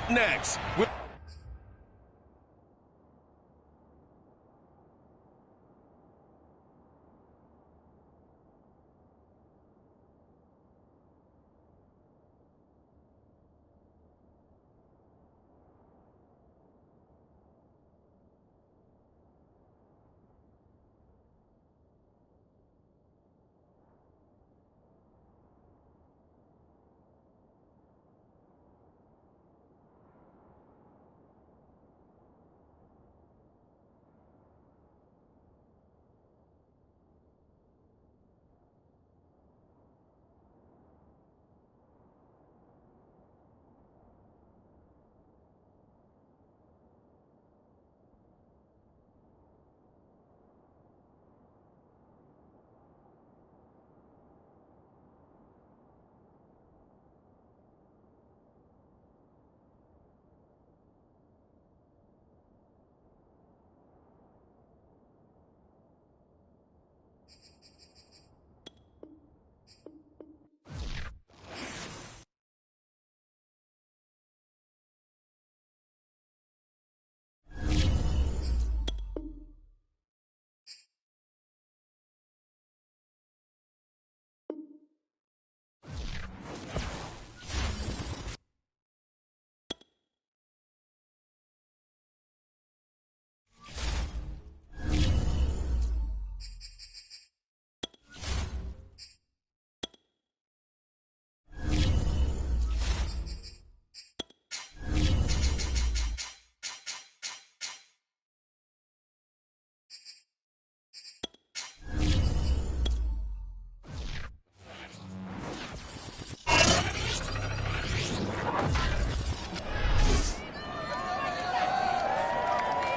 Up next.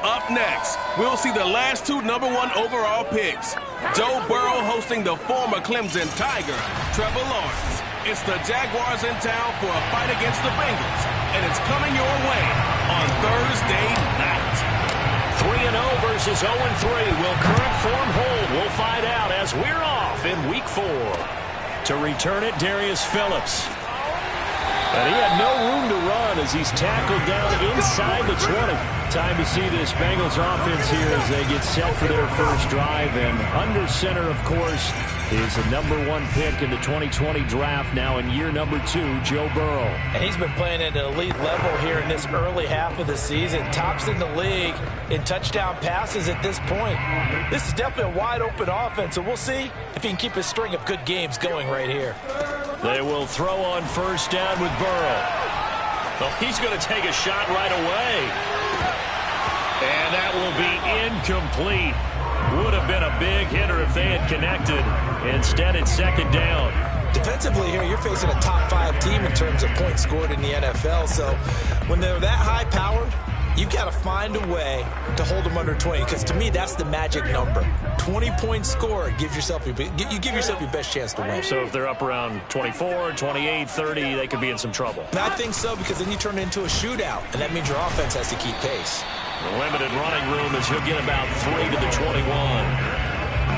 Up next, we'll see the last two #1 overall picks. Joe Burrow hosting the former Clemson Tiger, Trevor Lawrence. It's the Jaguars in town for a fight against the Bengals, and it's coming your way on Thursday night. 3-0 versus 0-3. Will current form hold? We'll find out as we're off in Week 4. To return it, Darius Phillips. And he had no room to run as he's tackled down inside the 20. Time to see this Bengals offense here as they get set for their first drive. And under center, of course, is the #1 pick in the 2020 draft, now in year #2, Joe Burrow. And he's been playing at an elite level here in this early half of the season. Tops in the league in touchdown passes at this point. This is definitely a wide-open offense, and we'll see if he can keep his string of good games going right here. They will throw on first down with Burrow. Well, he's going to take a shot right away. And that will be incomplete. Would have been a big hitter if they had connected. Instead, it's second down. Defensively here, you're facing a top-5 team in terms of points scored in the NFL. So when they're that high-powered, you've got to find a way to hold them under 20. Because to me, that's the magic number. 20 points scored, you give yourself your best chance to win. So if they're up around 24, 28, 30, they could be in some trouble. And I think so, because then you turn it into a shootout, and that means your offense has to keep pace. The limited running room as he'll get about 3 to the 21.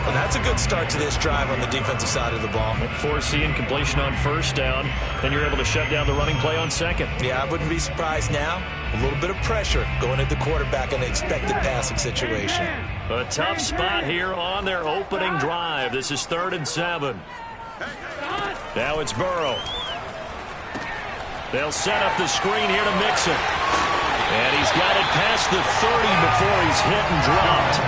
Well, that's a good start to this drive on the defensive side of the ball. Forcing completion on first down, then you're able to shut down the running play on second. Yeah, I wouldn't be surprised now. A little bit of pressure going at the quarterback in an expected passing situation. A tough spot here on their opening drive. This is 3rd and 7. Now it's Burrow. They'll set up the screen here to Mixon. And he's got it past the 30 before he's hit and dropped.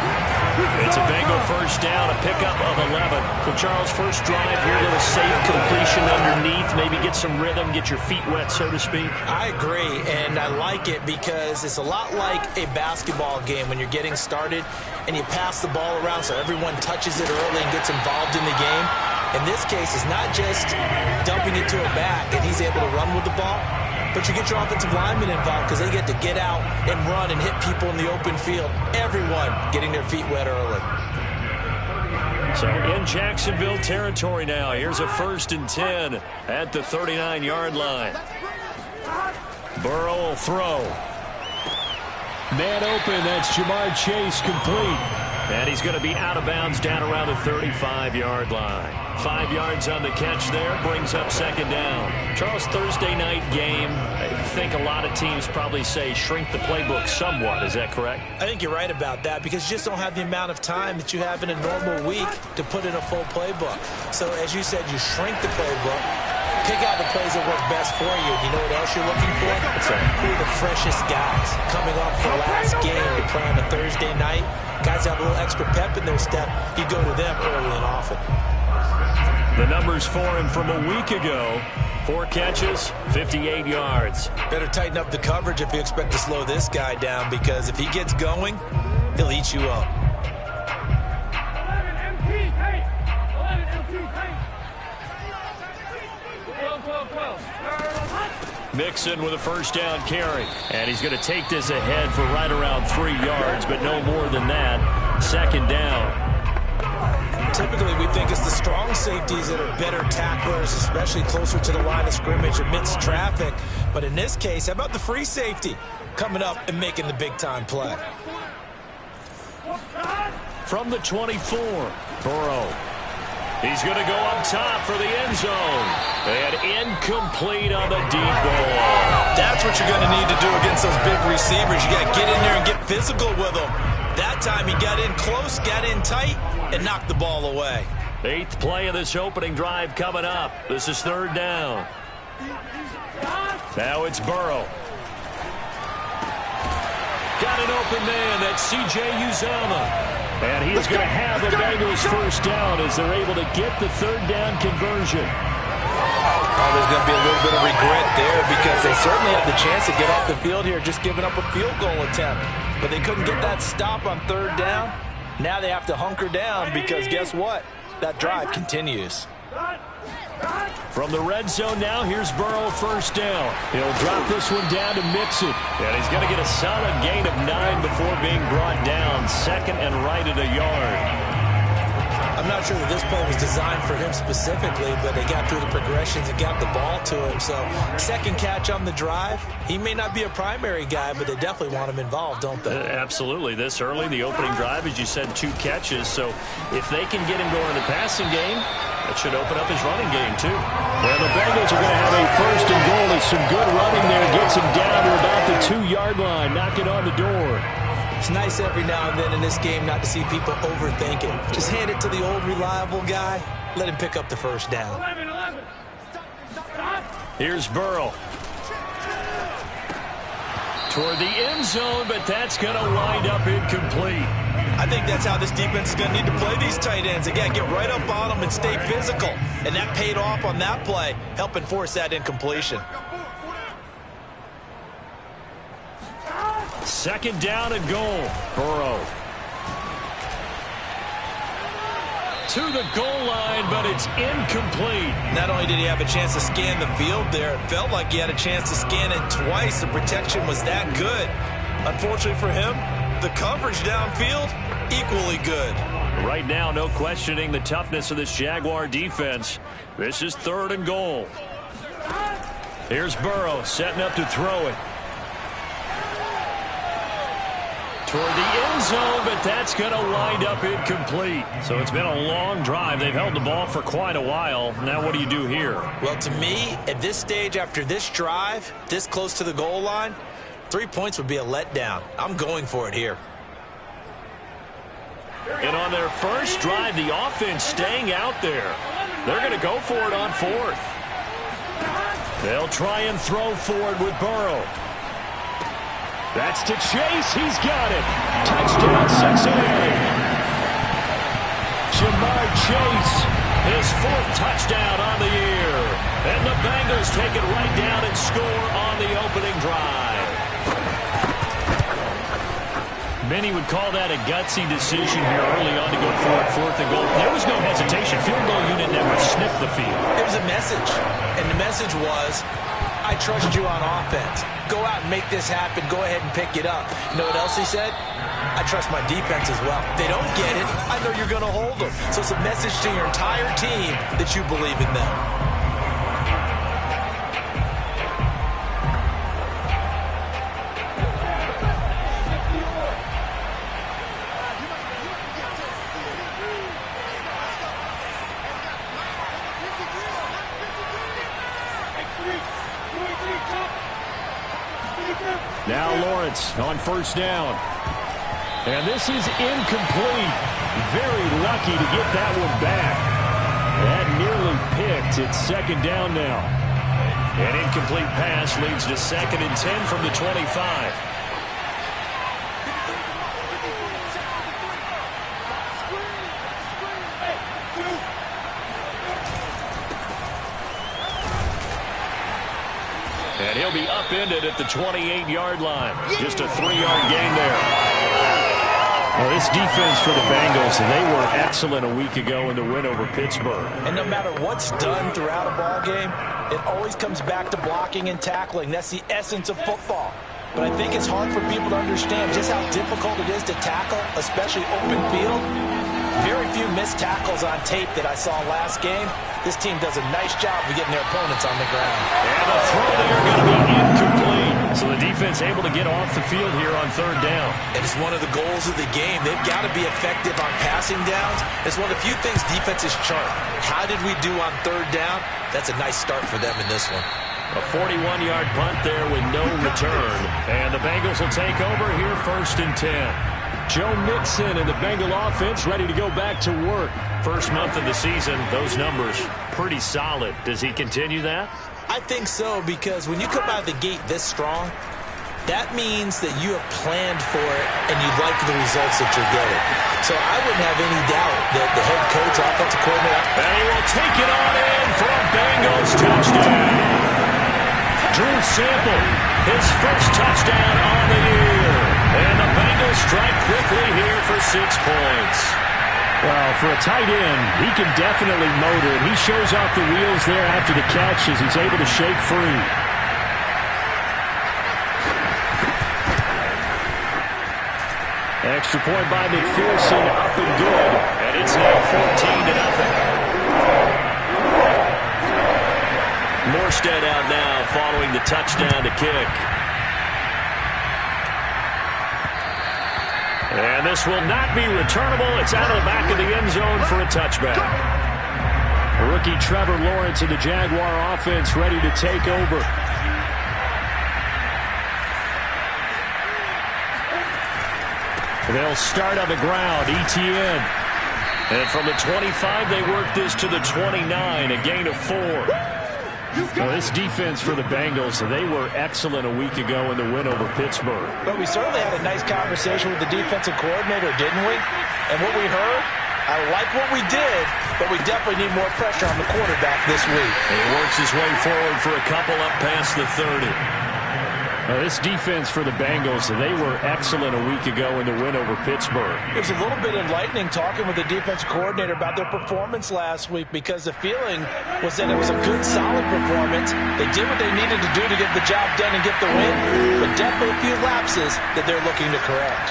It's a Bengal first down, a pickup of 11. So, Charles, first drive here, a little safe completion underneath, maybe get some rhythm, get your feet wet, so to speak. I agree, and I like it because it's a lot like a basketball game when you're getting started and you pass the ball around so everyone touches it early and gets involved in the game. In this case, it's not just dumping it to a back and he's able to run with the ball, but you get your offensive linemen involved because they get to get out and run and hit people in the open field. Everyone getting their feet wet early. So in Jacksonville territory now. Here's a 1st and 10 at the 39-yard line. Burrow will throw. Man open, that's Jamar Chase complete. And he's going to be out of bounds down around the 35-yard line. 5 yards on the catch there, brings up second down. Charles, Thursday night game, I think a lot of teams probably say shrink the playbook somewhat. Is that correct? I think you're right about that because you just don't have the amount of time that you have in a normal week to put in a full playbook. So as you said, you shrink the playbook, pick out the plays that work best for you. You know what else you're looking for? Who are the freshest guys coming off the last game to play on a Thursday night? Guys have a little extra pep in their step. You go to them early and often. The numbers for him from a week ago. 4 catches, 58 yards. Better tighten up the coverage if you expect to slow this guy down, because if he gets going, he'll eat you up. Mixon with a first down carry. And he's going to take this ahead for right around 3 yards, but no more than that. Second down. Typically, we think it's the strong safeties that are better tacklers, especially closer to the line of scrimmage amidst traffic. But in this case, how about the free safety coming up and making the big-time play? From the 24, Burrow. He's going to go up top for the end zone. And incomplete on the deep ball. That's what you're going to need to do against those big receivers. You got to get in there and get physical with them. That time he got in close, got in tight, and knocked the ball away. 8th play of this opening drive coming up. This is third down. Now it's Burrow. Got an open man. That's C.J. Uzomah. And he's going to have the Bengals first down as they're able to get the third down conversion. Oh, there's going to be a little bit of regret there because they certainly had the chance to get off the field here, just giving up a field goal attempt. But they couldn't get that stop on third down. Now they have to hunker down because guess what? That drive continues. From the red zone now, here's Burrow first down. He'll drop this one down to Mixon. And he's going to get a solid gain of 9 before being brought down. Second and right at a yard. I'm not sure that this play was designed for him specifically, but they got through the progressions and got the ball to him. So second catch on the drive. He may not be a primary guy, but they definitely want him involved, don't they? Absolutely. This early, the opening drive, as you said, 2 catches. So if they can get him going in the passing game, that should open up his running game, too. Well, the Bengals are going to have a first and goal. There's some good running there. Gets him down to about the 2-yard line. Knock it on the door. It's nice every now and then in this game not to see people overthink it. Just hand it to the old reliable guy. Let him pick up the first down. Here's Burrow. Toward the end zone, but that's going to wind up incomplete. I think that's how this defense is going to need to play these tight ends. Again, get right up on them and stay physical. And that paid off on that play, helping force that incompletion. Second down and goal. Burrow. To the goal line, but it's incomplete. Not only did he have a chance to scan the field there, it felt like he had a chance to scan it twice. The protection was that good. Unfortunately for him, the coverage downfield, equally good. Right now, no questioning the toughness of this Jaguar defense. This is third and goal. Here's Burrow setting up to throw it. Toward the end zone, but that's going to wind up incomplete. So it's been a long drive. They've held the ball for quite a while. Now what do you do here? Well, to me, at this stage, after this drive, this close to the goal line, 3 points would be a letdown. I'm going for it here. And on their first drive, the offense staying out there. They're going to go for it on fourth. They'll try and throw forward with Burrow. That's to Chase. He's got it. Touchdown, Cincinnati. Jamar Chase, his 4th touchdown on the year. And the Bengals take it right down and score on the opening drive. Many would call that a gutsy decision here early on to go for it, 4th and goal. There was no hesitation. Field goal unit never sniffed the field. It was a message, and the message was, I trust you on offense. Go out and make this happen. Go ahead and pick it up. You know what else he said? I trust my defense as well. If they don't get it, I know you're going to hold them. So it's a message to your entire team that you believe in them. Now Lawrence on first down. And this is incomplete. Very lucky to get that one back. That nearly picked. It's second down now. An incomplete pass leads to 2nd and 10 from the 25. And he'll be upended at the 28-yard line. Just a 3-yard gain there. Well, this defense for the Bengals, they were excellent a week ago in the win over Pittsburgh. And no matter what's done throughout a ball game, it always comes back to blocking and tackling. That's the essence of football. But I think it's hard for people to understand just how difficult it is to tackle, especially open field. Very few missed tackles on tape that I saw last game. This team does a nice job of getting their opponents on the ground. And the throw there going to be incomplete. So the defense able to get off the field here on 3rd down. And it's one of the goals of the game. They've got to be effective on passing downs. It's one of the few things defenses chart. How did we do on 3rd down? That's a nice start for them in this one. A 41-yard punt there with no return. And the Bengals will take over here 1st and 10. Joe Mixon and the Bengal offense ready to go back to work. First month of the season, those numbers pretty solid. Does he continue that? I think so, because when you come out of the gate this strong, that means that you have planned for it and you like the results that you're getting. So I wouldn't have any doubt that the head coach, offensive coordinator, and he will take it on in for a Bengals touchdown. Drew Sample, his first touchdown on the year. And the Bengals strike quickly here for 6 points. Well, for a tight end, he can definitely motor it. He shows off the wheels there after the catch as he's able to shake free. Extra point by McPherson, up and good. And it's now 14-0. Morstead out now following the touchdown to kick. And this will not be returnable. It's out of the back of the end zone for a touchback. Rookie Trevor Lawrence and the Jaguar offense ready to take over. They'll start on the ground. ETN. And from the 25, they work this to the 29, a gain of 4. Well, this defense for the Bengals, they were excellent a week ago in the win over Pittsburgh. But we certainly had a nice conversation with the defensive coordinator, didn't we? And what we heard, I like what we did, but we definitely need more pressure on the quarterback this week. And he works his way forward for a couple up past the 30. Now, this defense for the Bengals, they were excellent a week ago in the win over Pittsburgh. It was a little bit enlightening talking with the defensive coordinator about their performance last week, because the feeling was that it was a good, solid performance. They did what they needed to do to get the job done and get the win, but definitely a few lapses that they're looking to correct.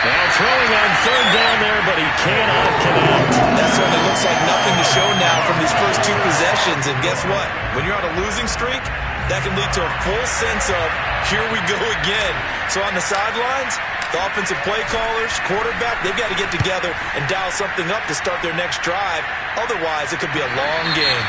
Now throwing on 3rd down there, but he cannot connect. That certainly looks like nothing to show now from these first 2 possessions, and guess what? When you're on a losing streak, that can lead to a full sense of, here we go again. So on the sidelines, the offensive play callers, quarterback, they've got to get together and dial something up to start their next drive. Otherwise, it could be a long game.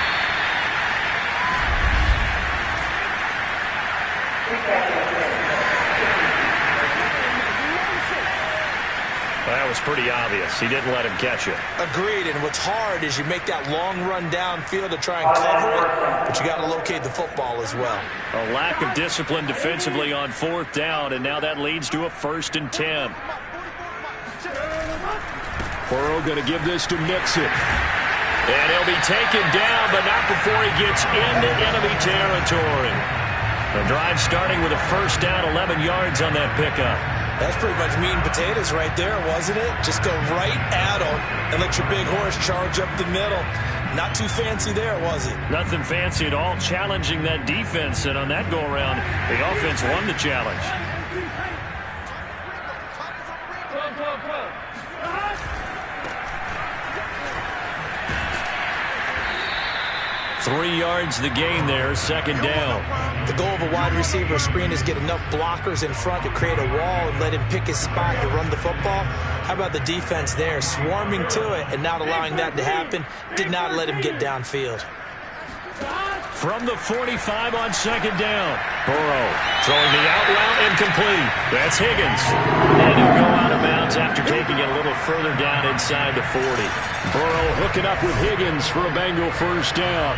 That was pretty obvious. He didn't let him catch it. Agreed, and what's hard is you make that long run downfield to try and cover it, but you got to locate the football as well. A lack of discipline defensively on 4th down, and now that leads to a 1st and 10. Burrow going to give this to Mixon. And he'll be taken down, but not before he gets into enemy territory. The drive starting with a 1st down, 11 yards on that pickup. That's pretty much meat and potatoes right there, wasn't it? Just go right at them and let your big horse charge up the middle. Not too fancy there, was it? Nothing fancy at all, challenging that defense, and on that go-around, the offense won the challenge. 3 yards the gain there, 2nd down. The goal of a wide receiver screen is get enough blockers in front to create a wall and let him pick his spot to run the football. How about the defense there, swarming to it and not allowing that to happen? Did not let him get downfield. From the 45 on second down. Burrow throwing the out route incomplete. That's Higgins. And he'll go out of bounds after taking it a little further down inside the 40. Burrow hooking up with Higgins for a Bengal first down.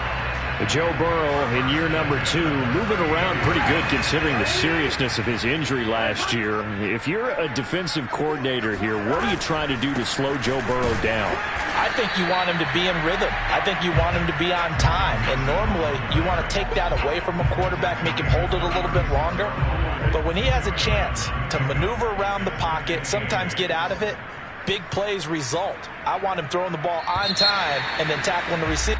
Joe Burrow in year number 2, moving around pretty good considering the seriousness of his injury last year. If you're a defensive coordinator here, what are you trying to do to slow Joe Burrow down? I think you want him to be in rhythm. I think you want him to be on time. And normally, you want to take that away from a quarterback, make him hold it a little bit longer. But when he has a chance to maneuver around the pocket, sometimes get out of it, big plays result. I want him throwing the ball on time and then tackling the receiver.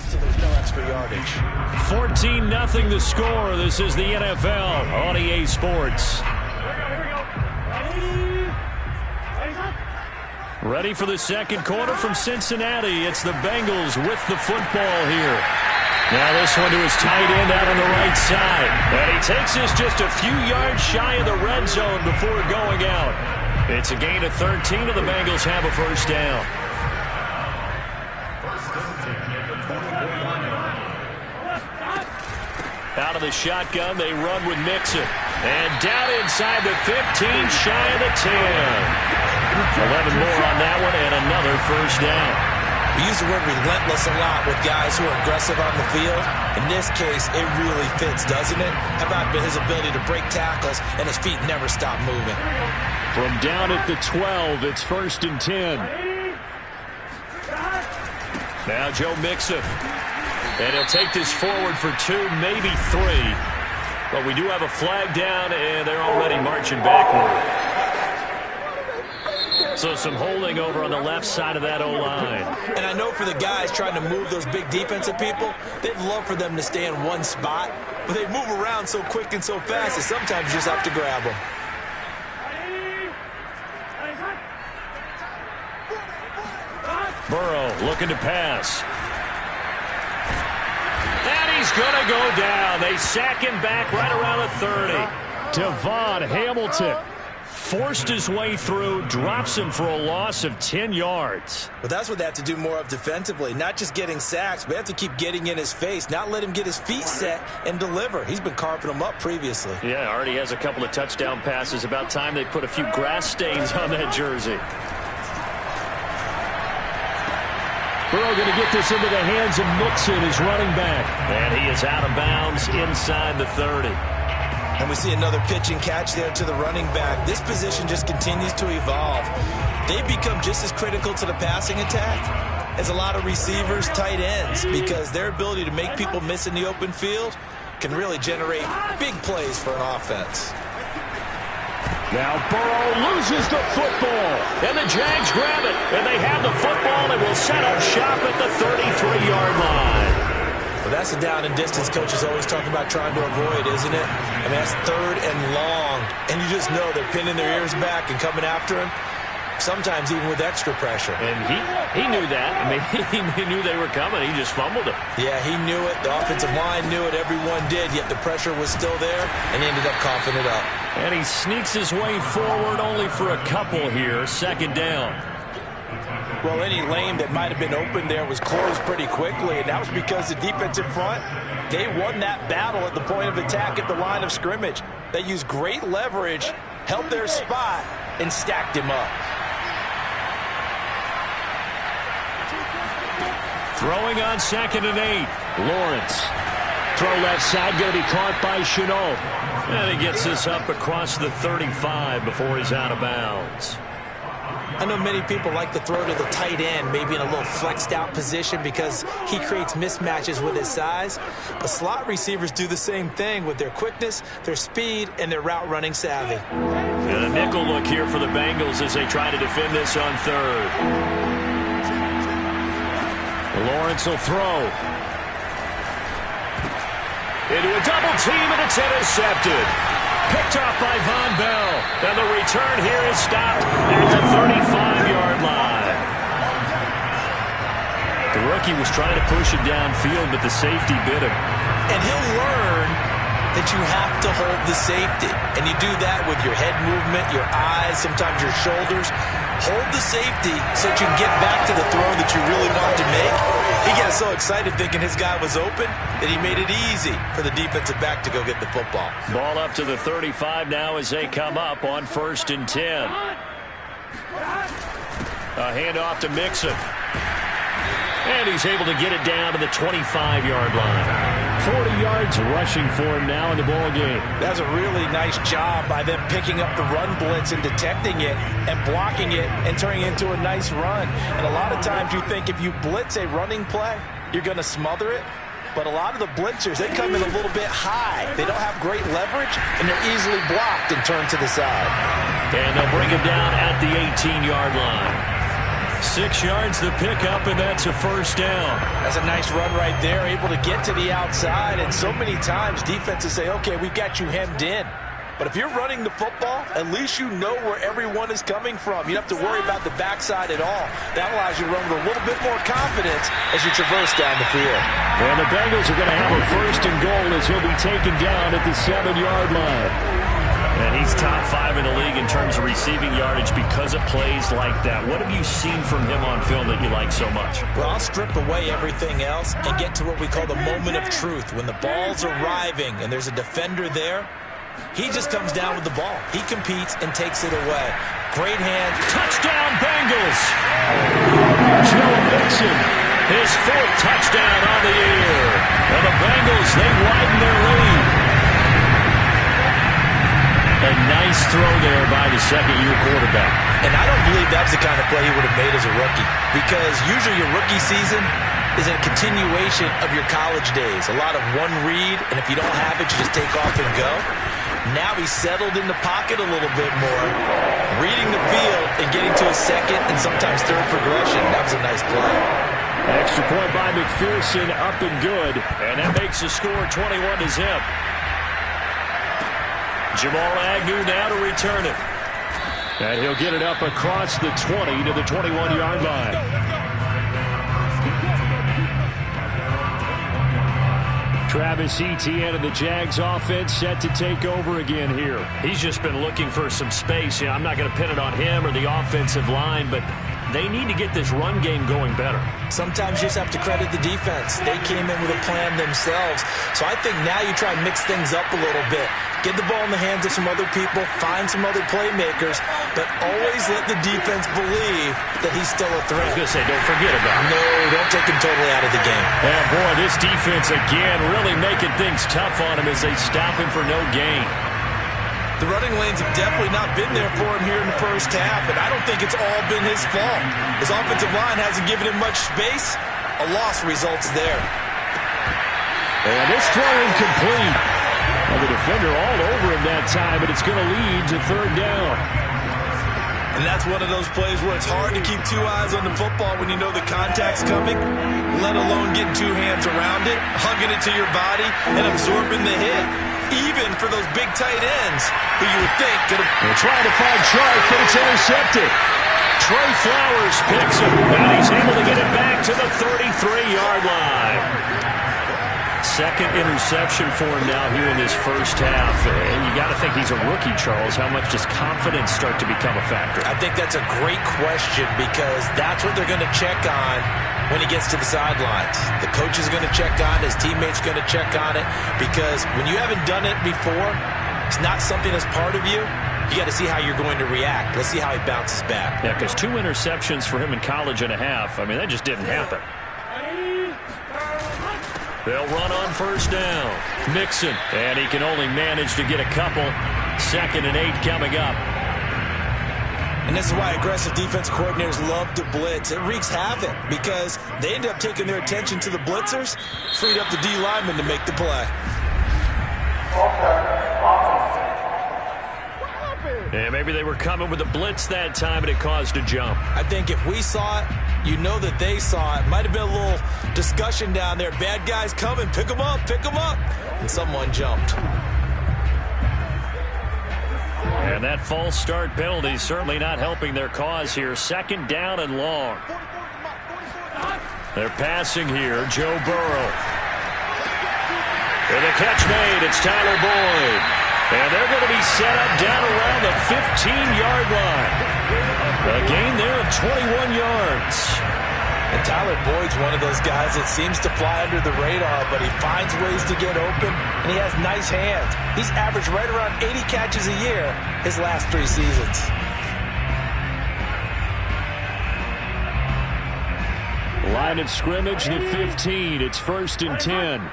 So there's no extra yardage. 14-0 the score. This is the NFL on EA Sports. Ready for the second quarter from Cincinnati. It's the Bengals with the football here. Now this one to his tight end out on the right side. And he takes this just a few yards shy of the red zone before going out. It's a gain of 13, and the Bengals have a first down. Out of the shotgun, they run with Mixon. And down inside the 15, shy of the 10. 11 more on that one, and another first down. We use the word relentless a lot with guys who are aggressive on the field. In this case, it really fits, doesn't it? How about his ability to break tackles, and his feet never stop moving? From down at the 12, it's 1st and 10. Now Joe Mixon. And he'll take this forward for 2, maybe 3. But we do have a flag down, and they're already marching backward. So some holding over on the left side of that O-line. And I know for the guys trying to move those big defensive people, they'd love for them to stay in one spot. But they move around so quick and so fast that sometimes you just have to grab them. Burrow looking to pass. And he's going to go down. They sack him back right around the 30. Devon Hamilton forced his way through, drops him for a loss of 10 yards. But that's what they have to do more of defensively. Not just getting sacks, but they have to keep getting in his face, not let him get his feet set and deliver. He's been carving them up previously. Yeah, already has a couple of touchdown passes. About time they put a few grass stains on that jersey. Burrow going to get this into the hands of Mixon, his running back. And he is out of bounds inside the 30. And we see another pitch and catch there to the running back. This position just continues to evolve. They become just as critical to the passing attack as a lot of receivers, tight ends, because their ability to make people miss in the open field can really generate big plays for an offense. Now Burrow loses the football, and the Jags grab it, and they have the football and will set up shop at the 33-yard line. Well, that's the down and distance coaches always talk about trying to avoid, isn't it? I mean, that's 3rd and long, and you just know they're pinning their ears back and coming after him, sometimes even with extra pressure. And he knew that. I mean, he knew they were coming. He just fumbled it. Yeah, he knew it. The offensive line knew it. Everyone did, yet the pressure was still there, and he ended up coughing it up. And he sneaks his way forward only for a couple here. 2nd down. Well, any lane that might have been open there was closed pretty quickly, and that was because the defensive front, they won that battle at the point of attack at the line of scrimmage. They used great leverage, held their spot, and stacked him up. Throwing on 2nd and 8. Lawrence. Throw left side, going to be caught by Chenault. And he gets this up across the 35 before he's out of bounds. I know many people like to throw to the tight end, maybe in a little flexed out position because he creates mismatches with his size. But slot receivers do the same thing with their quickness, their speed, and their route running savvy. And a nickel look here for the Bengals as they try to defend this on 3rd. Lawrence will throw. Into a double team, and it's intercepted. Picked off by Von Bell. And the return here is stopped at the 35-yard line. The rookie was trying to push it downfield, but the safety bit him. And he'll learn that you have to hold the safety. And you do that with your head movement, your eyes, sometimes your shoulders. Hold the safety so that you can get back to the throw that you really want to make. He got so excited thinking his guy was open that he made it easy for the defensive back to go get the football. Ball up to the 35 now as they come up on 1st and 10. A handoff to Mixon. And he's able to get it down to the 25-yard line. 40 yards rushing for him now in the ball game. That's a really nice job by them picking up the run blitz and detecting it and blocking it and turning it into a nice run. And a lot of times you think if you blitz a running play, you're going to smother it. But a lot of the blitzers, they come in a little bit high. They don't have great leverage, and they're easily blocked and turned to the side. And they'll bring him down at the 18-yard line. 6 yards the pickup, and that's a 1st down. That's a nice run right there, able to get to the outside. And so many times defenses say, okay, we've got you hemmed in. But if you're running the football, at least you know where everyone is coming from. You don't have to worry about the backside at all. That allows you to run with a little bit more confidence as you traverse down the field. And the Bengals are going to have a 1st and goal as he'll be taken down at the 7-yard line. And he's top 5 in the league in terms of receiving yardage because of plays like that. What have you seen from him on film that you like so much? Well, I'll strip away everything else and get to what we call the moment of truth. When the ball's arriving and there's a defender there, he just comes down with the ball. He competes and takes it away. Great hand. Touchdown, Bengals! Joe Mixon, his 4th touchdown on the year. And the Bengals, they widen their lead. A nice throw there by the 2nd-year quarterback. And I don't believe that's the kind of play he would have made as a rookie, because usually your rookie season is a continuation of your college days. A lot of one read, and if you don't have it, you just take off and go. Now he's settled in the pocket a little bit more, reading the field and getting to a 2nd and sometimes 3rd progression. That was a nice play. Extra point by McPherson, up and good. And that makes the score 21-0. Jamal Agnew now to return it. And he'll get it up across the 20 to the 21-yard line. Travis Etienne and the Jags offense set to take over again here. He's just been looking for some space. I'm not going to pin it on him or the offensive line, but they need to get this run game going better. Sometimes you just have to credit the defense. They came in with a plan themselves. So I think now you try and mix things up a little bit. Get the ball in the hands of some other people, find some other playmakers, but always let the defense believe that he's still a threat. I was going to say, don't forget about it. No, don't take him totally out of the game. And boy, this defense again really making things tough on him as they stop him for no gain. The running lanes have definitely not been there for him here in the first half, and I don't think it's all been his fault. His offensive line hasn't given him much space. A loss results there. And this throw incomplete. And the defender all over him that time, but it's going to lead to 3rd down. And that's one of those plays where it's hard to keep 2 eyes on the football when you know the contact's coming, let alone getting 2 hands around it, hugging it to your body, and absorbing the hit. Even for those big tight ends who you would think could have... They're trying to find Chark, but it's intercepted. Trey Flowers picks him, and he's able to get it back to the 33-yard line. 2nd interception for him now here in this first half. And you got to think he's a rookie, Charles. How much does confidence start to become a factor? I think that's a great question, because that's what they're going to check on when he gets to the sidelines. The coach is going to check on it. His teammates are going to check on it, because when you haven't done it before, it's not something that's part of you. You got to see how you're going to react. Let's see how he bounces back. Yeah, because 2 interceptions for him in college and a half, I mean, that just didn't happen. They'll run on first down. Mixon, and he can only manage to get a couple. 2nd and 8 coming up. And this is why aggressive defense coordinators love to blitz. It wreaks havoc because they end up taking their attention to the blitzers, freed up the D lineman to make the play. And maybe they were coming with a blitz that time, and it caused a jump. I think if we saw it, you know that they saw it. Might have been a little discussion down there. Bad guys coming. Pick them up. Pick them up. And someone jumped. And that false start penalty certainly not helping their cause here. 2nd down and long. They're passing here. Joe Burrow. With a catch made, it's Tyler Boyd. And they're going to be set up down around the 15-yard line. A gain there of 21 yards. And Tyler Boyd's one of those guys that seems to fly under the radar, but he finds ways to get open, and he has nice hands. He's averaged right around 80 catches a year his last 3 seasons. Line of scrimmage, the 15. It's 1st and 10.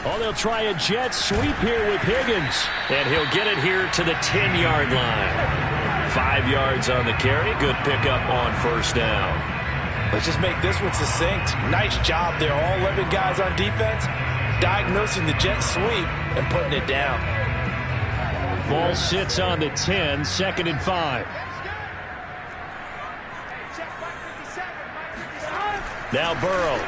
Oh, they'll try a jet sweep here with Higgins. And he'll get it here to the 10-yard line. 5 yards on the carry. Good pickup on first down. Let's just make this one succinct. Nice job there. All 11 guys on defense diagnosing the jet sweep and putting it down. Ball sits on the 10, 2nd and 5. Now Burrow.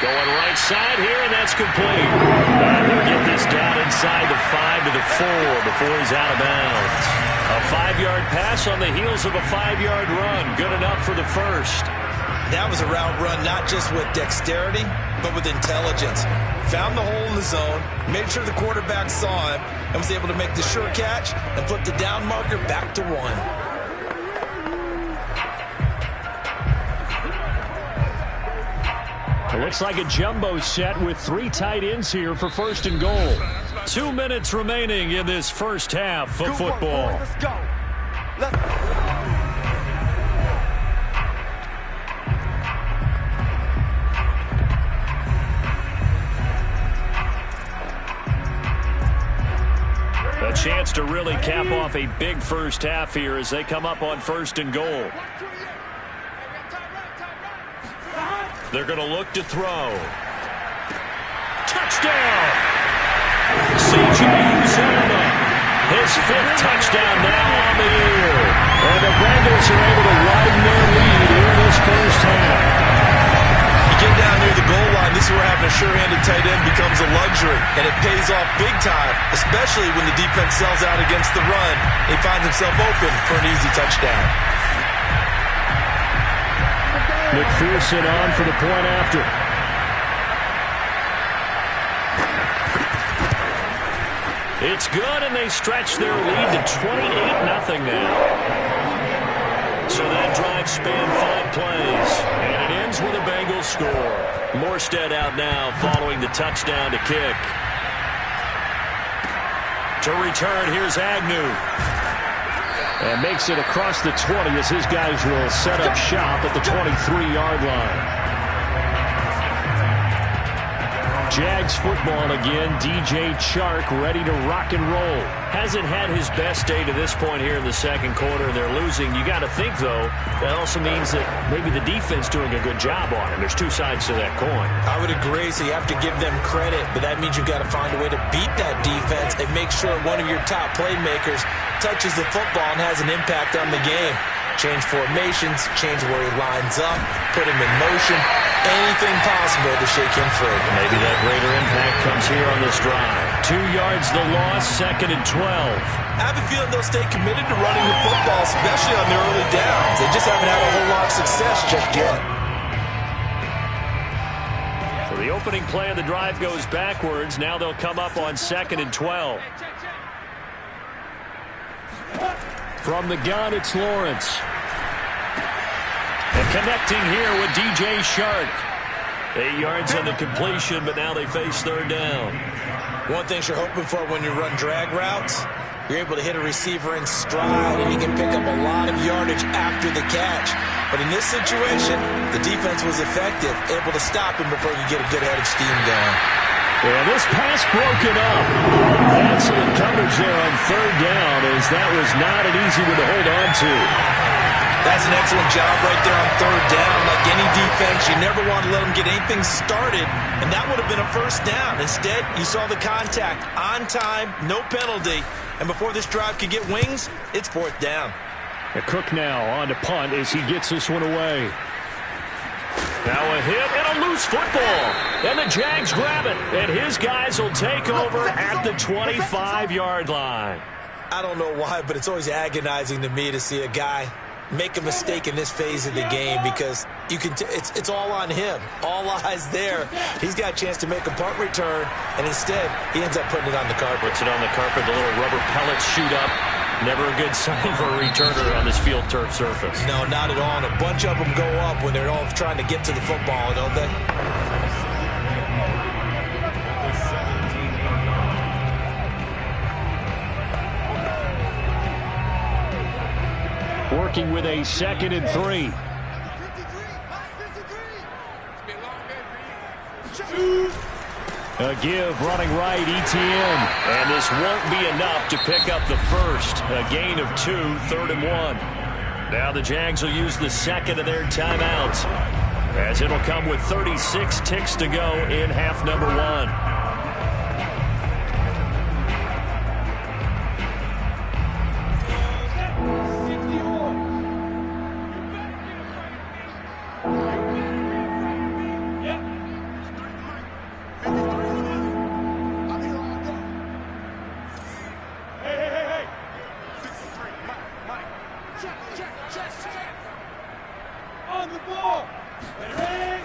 Going right side here, and that's complete. And he'll get this down inside the 5 to the 4 before he's out of bounds. A 5-yard pass on the heels of a 5-yard run. Good enough for the first. That was a route run not just with dexterity, but with intelligence. Found the hole in the zone, made sure the quarterback saw him, and was able to make the sure catch and flip the down marker back to 1. It looks like a jumbo set with 3 tight ends here for 1st and goal. 2 minutes remaining in this first half of football. Let's go. Let's go. A chance to really cap off a big first half here as they come up on 1st and goal. They're going to look to throw. Touchdown! C.J. Uzomah. His 5th touchdown now on the year. And the Bengals are able to widen their lead here in this first half. You get down near the goal line, this is where having a sure-handed tight end becomes a luxury. And it pays off big time, especially when the defense sells out against the run. He finds himself open for an easy touchdown. McPherson on for the point after. It's good, and they stretch their lead to 28-0 now. So that drive spanned 5 plays, and it ends with a Bengals score. Morstead out now following the touchdown to kick. To return, here's Agnew. And makes it across the 20 as his guys will set up shop at the 23-yard line. Jags football again. DJ Chark ready to rock and roll. Hasn't had his best day to this point here in the second quarter. They're losing. You got to think, though, that also means that maybe the defense doing a good job on him. There's 2 sides to that coin. I would agree, so you have to give them credit, but that means you've got to find a way to beat that defense and make sure one of your top playmakers touches the football and has an impact on the game. Change formations, change where he lines up, put him in motion, anything possible to shake him free. Maybe that greater impact comes here on this drive. 2 yards the loss, 2nd and 12. I have a feeling they'll stay committed to running the football, especially on their early downs. They just haven't had a whole lot of success just yet. So the opening play of the drive goes backwards. Now they'll come up on 2nd and 12. From the gun, it's Lawrence. And connecting here with DJ Chark. 8 yards on the completion, but now they face 3rd down. One thing you're hoping for when you run drag routes, You're able to hit a receiver in stride, and you can pick up a lot of yardage after the catch. But in this situation, the defense was effective, able to stop him before you get a good head of steam going. Yeah, this pass broken up. Excellent coverage there on third down, as that was not an easy one to hold on to. That's an excellent job right there on third down. Like any defense, you never want to let them get anything started, and that would have been a first down. Instead, you saw the contact on time, no penalty, and before this drive could get wings, it's fourth down. Cook now on to punt as he gets this one away. Now a hit and a loose football. And the Jags grab it, and his guys will take over at the 25-yard line. I don't know why, but it's always agonizing to me to see a guy make a mistake in this phase of the game, because you can it's all on him. All eyes there. He's got a chance to make a punt return, and instead he ends up putting it on the carpet. Puts it on the carpet. The little rubber pellets shoot up. Never a good sign for a returner on this field turf surface. No, not at all. And a bunch of them go up when they're all trying to get to the football, don't they? Working with a 2nd and 3. A give running right, ETN. And this won't be enough to pick up the first. A gain of 2, 3rd and 1. Now the Jags will use the second of their timeouts, as it'll come with 36 ticks to go in half number 1.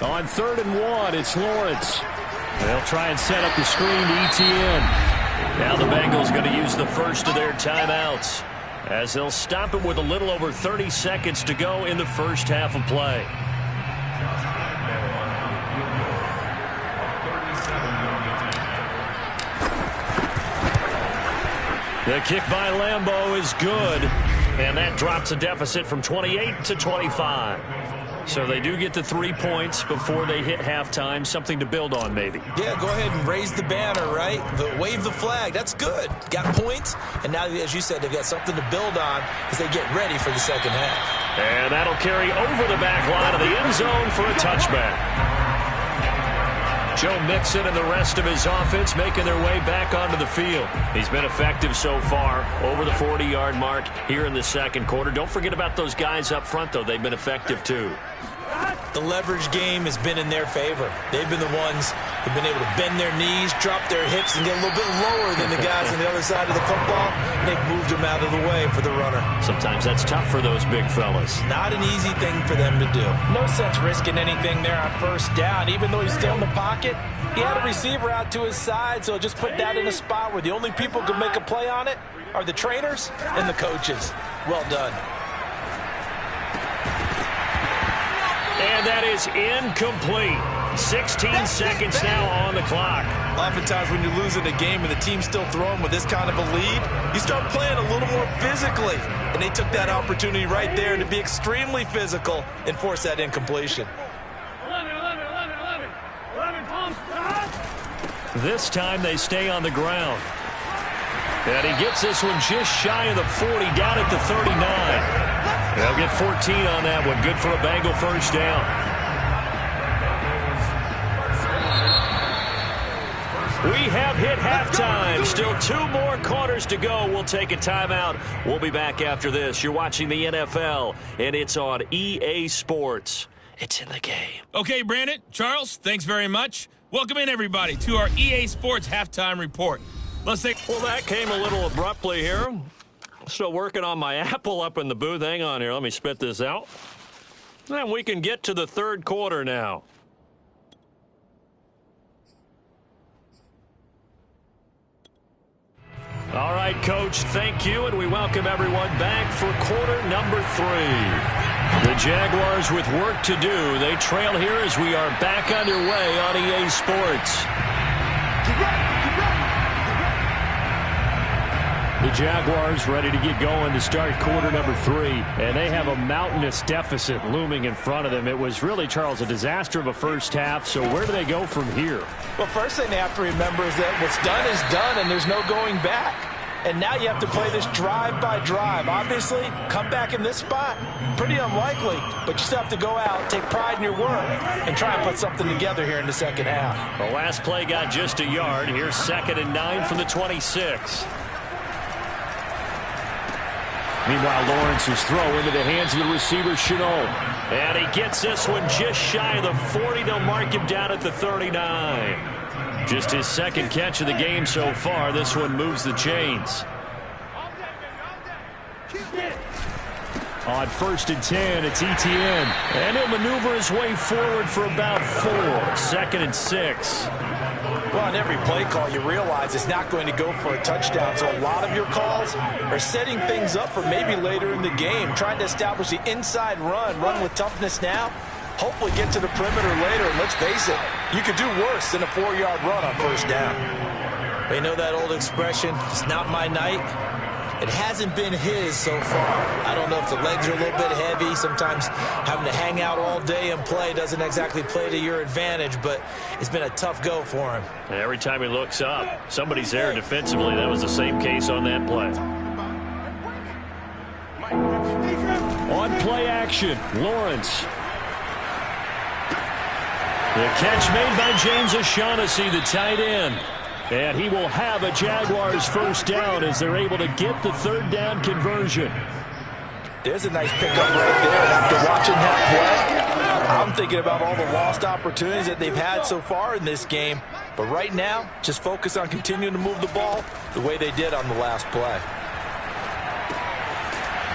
On 3rd and 1, it's Lawrence. They'll try and set up the screen to ETN. Now the Bengals going to use the first of their timeouts, as they'll stop him with a little over 30 seconds to go in the first half of play. The kick by Lambeau is good, and that drops a deficit from 28 to 25. So they do get the 3 points before they hit halftime. Something to build on, maybe. Yeah, go ahead and raise the banner, right? Wave the flag. That's good. Got points, and now, as you said, they've got something to build on as they get ready for the second half. And that'll carry over the back line of the end zone for a touchback. Joe Mixon and the rest of his offense making their way back onto the field. He's been effective so far, over the 40-yard mark here in the second quarter. Don't forget about those guys up front, though. They've been effective, too. The leverage game has been in their favor. They've been the ones who've been able to bend their knees, drop their hips, and get a little bit lower than the guys on the other side of the football. And they've moved them out of the way for the runner. Sometimes that's tough for those big fellas. Not an easy thing for them to do. No sense risking anything there on first down. Even though he's still in the pocket, he had a receiver out to his side, so just put that in a spot where the only people who can make a play on it are the trainers and the coaches. Well done. And that is incomplete. 16 seconds now on the clock. Oftentimes when you're losing a game and the team's still throwing with this kind of a lead, you start playing a little more physically. And they took that opportunity right there to be extremely physical and force that incompletion. This time they stay on the ground. And he gets this one just shy of the 40, down at the 39. They'll get 14 on that one. Good for a Bengal first down. We have hit halftime. Still 2 more quarters to go. We'll take a timeout. We'll be back after this. You're watching the NFL, and it's on EA Sports. It's in the game. Okay, Brandon, Charles, thanks very much. Welcome in, everybody, to our EA Sports halftime report. Let's take. Well, that came a little abruptly here. Still working on my apple up in the booth. Hang on here. Let me spit this out. And we can get to the third quarter now. All right, Coach, thank you, and we welcome everyone back for quarter number 3. The Jaguars with work to do. They trail here as we are back underway on EA Sports. The Jaguars ready to get going to start quarter number 3, and they have a mountainous deficit looming in front of them. It was really, Charles, a disaster of a first half, so where do they go from here? Well, first thing they have to remember is that what's done is done, and there's no going back. And now you have to play this drive by drive. Obviously, come back in this spot, pretty unlikely, but you still have to go out, take pride in your work, and try and put something together here in the second half. The last play got just a yard. Here's 2nd and 9 from the 26. Meanwhile, Lawrence's throw into the hands of the receiver, Chenault. And he gets this one just shy of the 40. They'll mark him down at the 39. Just his 2nd catch of the game so far. This one moves the chains. On 1st and 10, it's Etienne. And he'll maneuver his way forward for about 4. 2nd and 6. Well, on every play call, you realize it's not going to go for a touchdown. So a lot of your calls are setting things up for maybe later in the game, trying to establish the inside run with toughness now, hopefully get to the perimeter later. And let's face it, you could do worse than a 4-yard run on 1st down. You know that old expression, it's not my night? It hasn't been his so far. I don't know if the legs are a little bit heavy. Sometimes having to hang out all day and play doesn't exactly play to your advantage, but it's been a tough go for him. Every time he looks up, somebody's there defensively. That was the same case on that play. On play action, Lawrence. The catch made by James O'Shaughnessy, the tight end. And he will have a Jaguars 1st down as they're able to get the 3rd down conversion. There's a nice pickup right there. And after watching that play, I'm thinking about all the lost opportunities that they've had so far in this game. But right now, just focus on continuing to move the ball the way they did on the last play.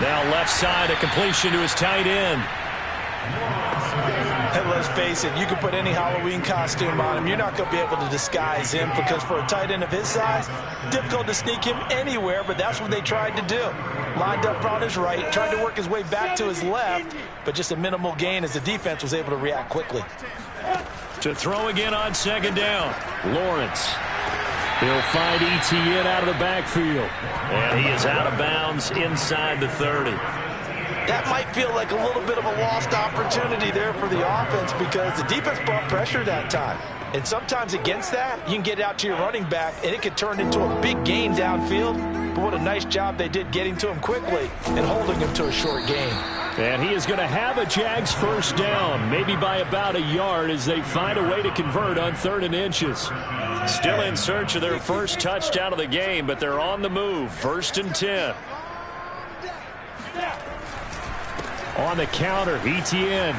Now left side, a completion to his tight end. And let's face it, you can put any Halloween costume on him. You're not going to be able to disguise him because for a tight end of his size, difficult to sneak him anywhere, but that's what they tried to do. Lined up on his right, tried to work his way back to his left, but just a minimal gain as the defense was able to react quickly. To throw again on 2nd down, Lawrence. He'll find Etienne out of the backfield. And he is out of bounds inside the 30. That might feel like a little bit of a lost opportunity there for the offense because the defense brought pressure that time. And sometimes against that, you can get out to your running back, and it could turn into a big gain downfield. But what a nice job they did getting to him quickly and holding him to a short gain. And he is going to have a Jags 1st down, maybe by about a yard as they find a way to convert on 3rd and inches. Still in search of their 1st touchdown of the game, but they're on the move. 1st and 10. On the counter, Etienne.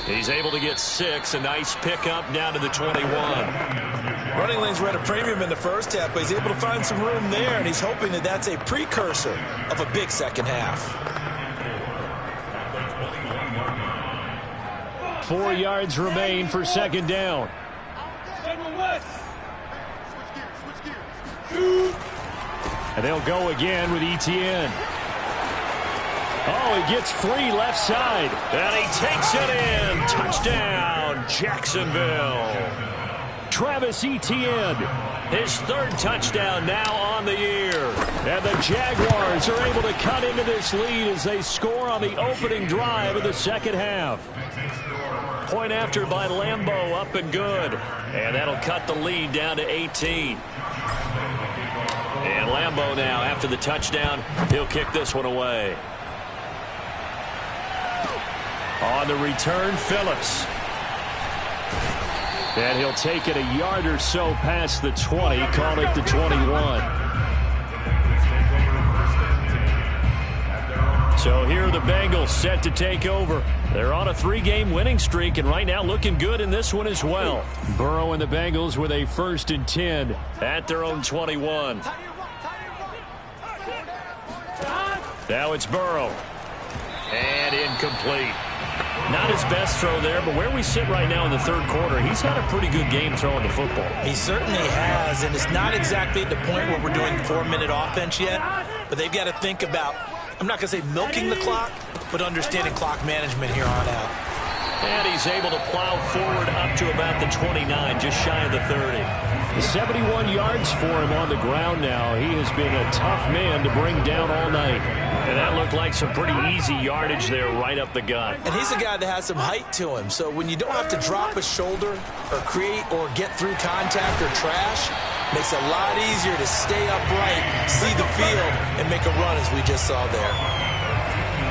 He's able to get 6. A nice pickup down to the 21. Running lanes were at a premium in the first half, but he's able to find some room there, and he's hoping that that's a precursor of a big second half. 4 yards remain for 2nd down. And they'll go again with Etienne. Oh, he gets free left side. And he takes it in. Touchdown, Jacksonville. Travis Etienne, his 3rd touchdown now on the year. And the Jaguars are able to cut into this lead as they score on the opening drive of the 2nd half. Point after by Lambeau, up and good. And that'll cut the lead down to 18. And Lambeau now, after the touchdown, he'll kick this one away. On the return, Phillips. And he'll take it a yard or so past the 20, call it the 21. So here are the Bengals set to take over. They're on a 3-game winning streak, and right now looking good in this one as well. Burrow and the Bengals with a 1st and 10 at their own 21. Now it's Burrow. And incomplete. Not his best throw there, but where we sit right now in the 3rd quarter, he's had a pretty good game throwing the football. He certainly has, and it's not exactly at the point where we're doing 4-minute offense yet, but they've got to think about, I'm not going to say milking the clock, but understanding clock management here on out. And he's able to plow forward up to about the 29, just shy of the 30. 71 yards for him on the ground now. He has been a tough man to bring down all night. And that looked like some pretty easy yardage there right up the gut. And he's a guy that has some height to him. So when you don't have to drop a shoulder or create or get through contact or trash, makes it a lot easier to stay upright, see the field, and make a run as we just saw there.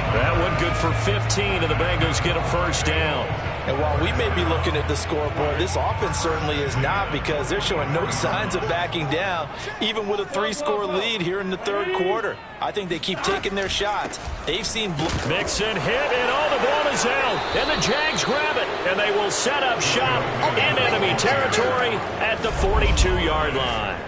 That one good for 15, and the Bengals get a first down. And while we may be looking at the scoreboard, this offense certainly is not, because they're showing no signs of backing down, even with a 3-score lead here in the third quarter. I think they keep taking their shots. They've seen... Mixon hit, and all the ball is out. And the Jags grab it, and they will set up shop in enemy territory at the 42-yard line.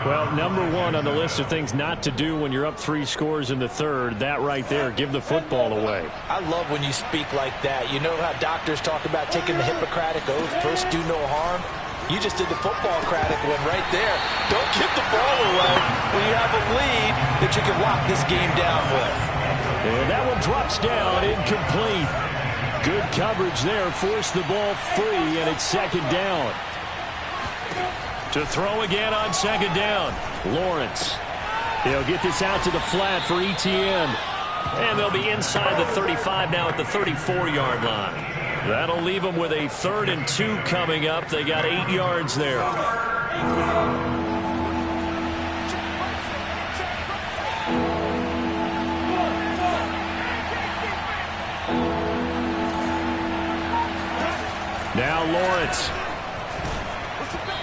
Well, number one on the list of things not to do when you're up 3 scores in the third, that right there, give the football away. I love when you speak like that. You know how doctors talk about taking the Hippocratic oath, first do no harm? You just did the football-cratic one right there. Don't give the ball away when you have a lead that you can lock this game down with. And that one drops down, incomplete. Good coverage there, forced the ball free, and it's second down. To throw again on second down, Lawrence. He'll get this out to the flat for Etienne. And they'll be inside the 35 now at the 34-yard line. That'll leave them with a 3rd and 2 coming up. They got 8 yards there. Now Lawrence.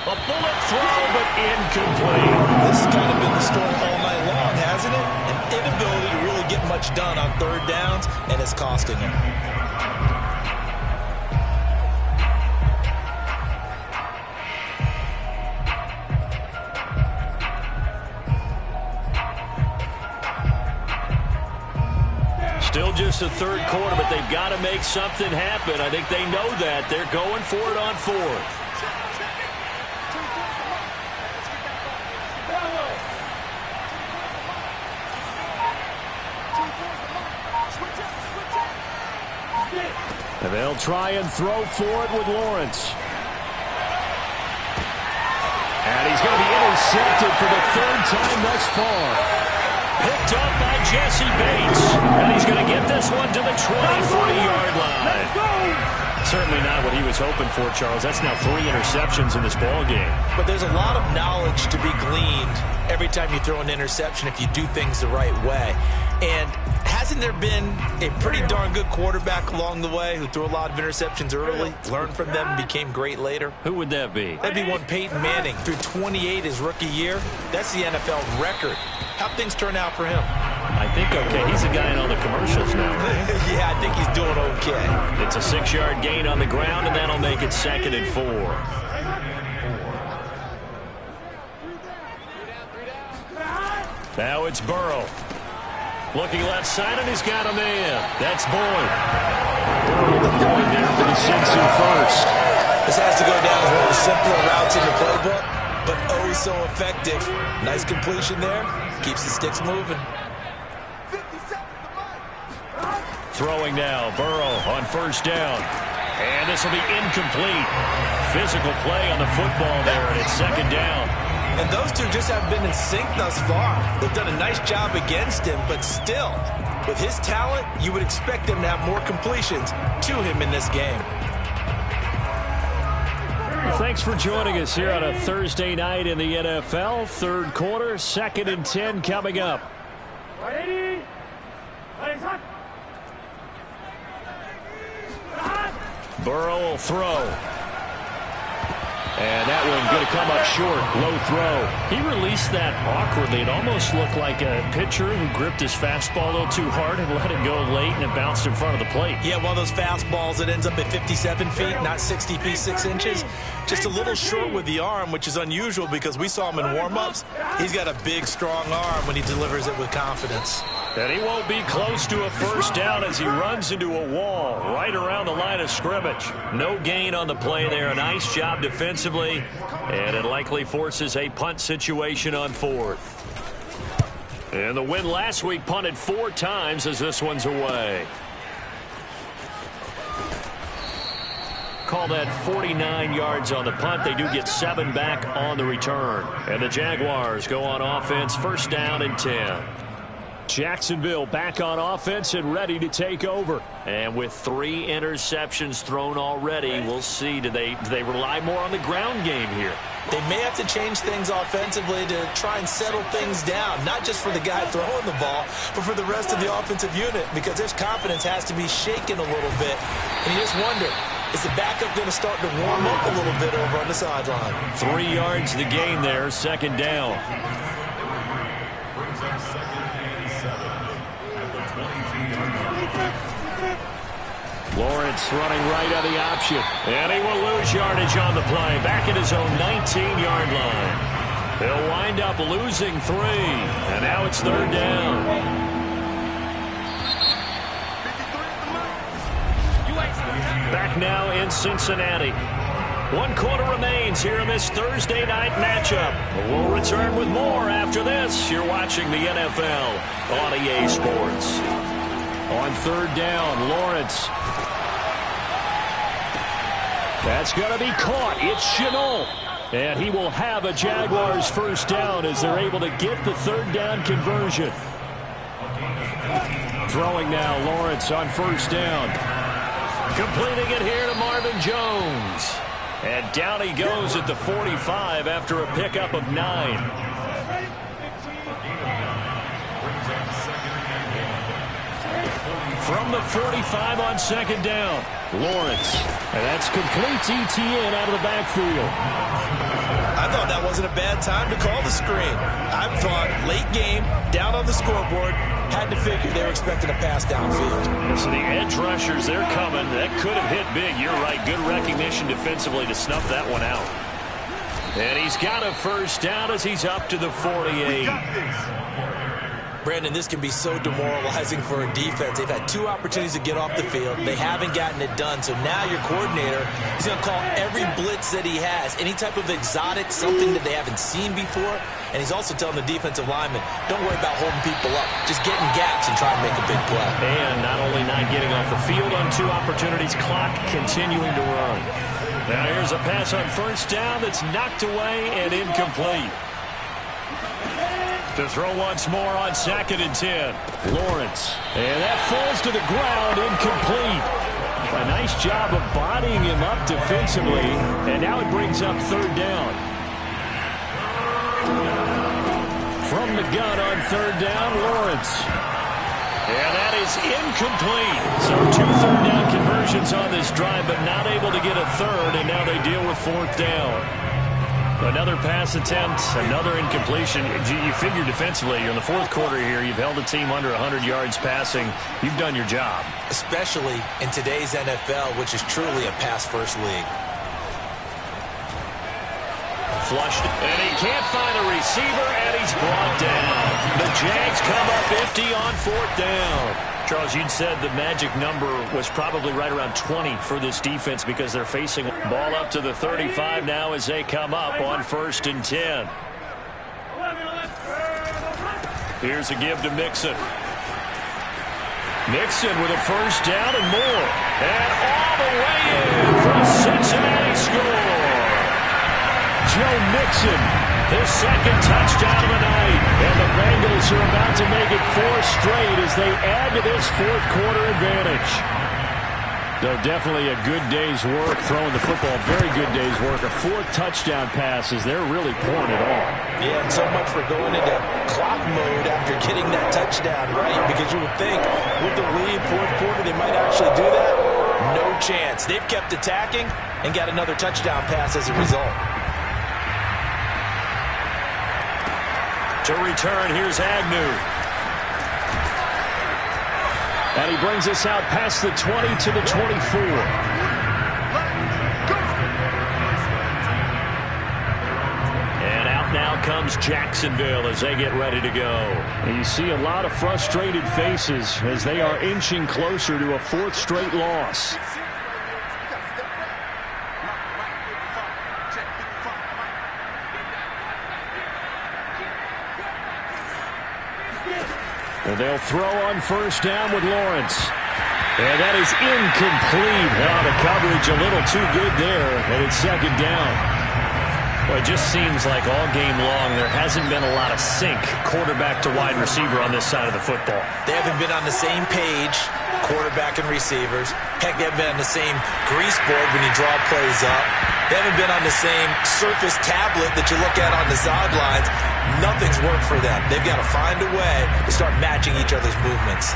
A bullet throw, but incomplete. This has kind of been the story all night long, hasn't it? An inability to really get much done on third downs, and it's costing him. Still just the third quarter, but they've got to make something happen. I think they know that. They're going for it on 4th. And they'll try and throw for it with Lawrence. And he's going to be intercepted for the 3rd time thus far. Picked up by Jesse Bates. And he's going to get this one to the 23-yard line. Let's go! Certainly not what he was hoping for, Charles. That's now 3 interceptions in this ball game. But there's a lot of knowledge to be gleaned every time you throw an interception if you do things the right way. And hasn't there been a pretty darn good quarterback along the way who threw a lot of interceptions early, learned from them, and became great later? Who would that be? That'd be one Peyton Manning. Threw 28 his rookie year. That's the NFL record. How'd things turn out for him? I think okay. He's a guy in all the commercials now, right? Yeah, I think he's doing okay. It's a 6-yard gain on the ground, and that'll make it 2nd and 4. Now it's Burrow. Looking left side, and he's got a man. That's Boyd. Burrow going there for the Cincy first. This has to go down as one of the simpler routes in the playbook, but oh so effective. Nice completion there. Keeps the sticks moving. Throwing now, Burrow on 1st down. And this will be incomplete. Physical play on the football there, and it's 2nd down. And those two just haven't been in sync thus far. They've done a nice job against him, but still, with his talent, you would expect them to have more completions to him in this game. Thanks for joining us here on a Thursday night in the NFL. 3rd quarter, 2nd and 10 coming up. Burrow will throw. And that one going to come up short. Low throw. He released that awkwardly. It almost looked like a pitcher who gripped his fastball a little too hard and let it go late, and it bounced in front of the plate. Yeah, one of those fastballs that ends up at 57 feet, not 60 feet, 6 inches. Just a little short with the arm, which is unusual because we saw him in warm-ups. He's got a big, strong arm when he delivers it with confidence. And he won't be close to a first down as he runs into a wall right around the line of scrimmage. No gain on the play there. A nice job defensively, and it likely forces a punt situation on 4th. And the win last week punted 4 times as this one's away. call that 49 yards on the punt. They do get 7 back on the return. And the Jaguars go on offense, first down and 10. Jacksonville back on offense and ready to take over. And with 3 interceptions thrown already, we'll see. Do they rely more on the ground game here? They may have to change things offensively to try and settle things down, not just for the guy throwing the ball, but for the rest of the offensive unit, because their confidence has to be shaken a little bit. And you just wonder, is the backup going to start to warm up a little bit over on the sideline? 3 yards to gain there, second down. Lawrence running right on the option. And he will lose yardage on the play. Back at his own 19-yard line. He'll wind up losing 3. And now it's third down. Back now in Cincinnati. 1 quarter remains here in this Thursday night matchup. We'll return with more after this. You're watching the NFL on EA Sports. On third down, Lawrence. That's going to be caught. It's Chenault. And he will have a Jaguars first down as they're able to get the third down conversion. Throwing now, Lawrence on first down. Completing it here to Marvin Jones. And down he goes at the 45 after a pickup of 9. From the 45 on second down, Lawrence. And that's complete ETN out of the backfield. I thought that wasn't a bad time to call the screen. I thought late game, down on the scoreboard, had to figure they were expecting a pass downfield. So the edge rushers, they're coming. That could have hit big. You're right. Good recognition defensively to snuff that one out. And he's got a first down as he's up to the 48. Brandon, this can be so demoralizing for a defense. They've had 2 opportunities to get off the field. They haven't gotten it done. So now your coordinator is going to call every blitz that he has, any type of exotic, something that they haven't seen before. And he's also telling the defensive lineman, don't worry about holding people up. Just get in gaps and try and make a big play. And not only not getting off the field on 2 opportunities, clock continuing to run. Now here's a pass on first down that's knocked away and incomplete. To throw once more on second and 10. Lawrence. And that falls to the ground, incomplete. A nice job of bodying him up defensively. And now it brings up third down. From the gun on third down, Lawrence. And that is incomplete. So 2 third down conversions on this drive, but not able to get a third. And now they deal with fourth down. Another pass attempt, another incompletion. You figure defensively, in the fourth quarter here, you've held the team under 100 yards passing. You've done your job. Especially in today's NFL, which is truly a pass-first league. Flushed, and he can't find a receiver, and he's brought down. The Jags come up empty on fourth down. Charles, you'd said the magic number was probably right around 20 for this defense because they're facing ball up to the 35 now as they come up on first and 10. Here's a give to Mixon. Mixon with a first down and more. And all the way in for a Cincinnati score. Joe Mixon, his second touchdown of the night. And the Bengals are about to make it 4 straight as they add to this fourth quarter advantage. So definitely a good day's work throwing the football. Very good day's work. A 4th touchdown pass as they're really pouring it on. Yeah, and so much for going into clock mode after getting that touchdown right, because you would think with the lead fourth quarter they might actually do that. No chance. They've kept attacking and got another touchdown pass as a result. To return, here's Agnew. And he brings us out past the 20 to the 24. And out now comes Jacksonville as they get ready to go. And you see a lot of frustrated faces as they are inching closer to a 4th straight loss. And they'll throw on first down with Lawrence. And that is incomplete. Wow, the coverage a little too good there, and it's second down. Well, it just seems like all game long there hasn't been a lot of sync quarterback to wide receiver on this side of the football. They haven't been on the same page, quarterback and receivers. Heck, they haven't been on the same grease board when you draw plays up. They haven't been on the same surface tablet that you look at on the sidelines. Nothing's worked for them. They've got to find a way to start matching each other's movements.